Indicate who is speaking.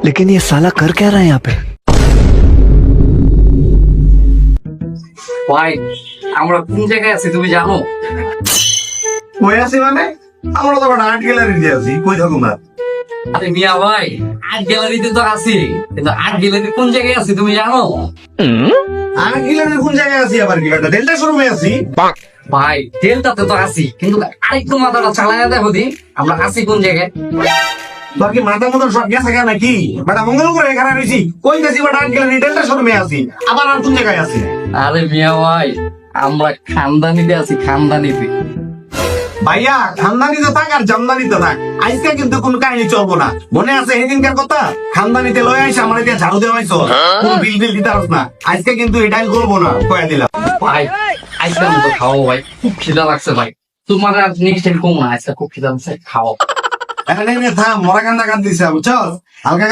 Speaker 1: लेकिन ये साला कर क्या रहा है यहाँ पे?
Speaker 2: ভাই আমরা কোন জায়গায় আছি তুমি জানো?
Speaker 3: কই আছি মানে? আমরা তো আর্ট গ্যালারি দিয়ে আছি, কই থাকুন না।
Speaker 2: আরে মিয়া ভাই, আর্ট গ্যালারিতে তো আছি, কিন্তু আর্ট গ্যালারি কোন জায়গায় আছি তুমি জানো?
Speaker 3: আর্ট গ্যালারি কোন জায়গায় আছি আবার কি ব্যাটা? ডেল্টা শোরুমে আছি।
Speaker 2: ভাই ডেলটাতে তো আছি, কিন্তু আরেকটু মাথাটা চালায় দেখো দি আমরা আছি কোন জায়গায়।
Speaker 3: তোর কি মাথা মতন সব গেছে কেন নাকি? বেটা মঙ্গল করে এখানে রয়েছি, কই গেছি বেটা? আর্ট গ্যালারি ডেল্টা শোরুমে আছি, আবার আর কোন জায়গায় আছি?
Speaker 2: আরে মিয়া ভাই, আমরা খানদানিতে আছি, খানদানিতে।
Speaker 3: ভাইয়া খানদানি তো থাক আর জামদানি তো থাক, আজকে কিন্তু কোন কাহিনী চলবো না। মনে আছে সেদিনকার কথা? খানদানিতে লয়ে আইসা আমার দিয়ে ঝাড়ু দেওয়া হয়েছ, কোন বিল টিল দিতে পারস না। আজকে কিন্তু এটাই করবো না, কয়ে দিলাম।
Speaker 2: ভাই আজকে তো খাও ভাই, খুব খিদা লাগছে ভাই। তোমার আর নেক্সট টাইম কম না, আজকে খুব খিদা লাগছে, খাও।
Speaker 3: এখানে থাম, মরা কান্দা কান্দিছে, বুঝছো? হালকা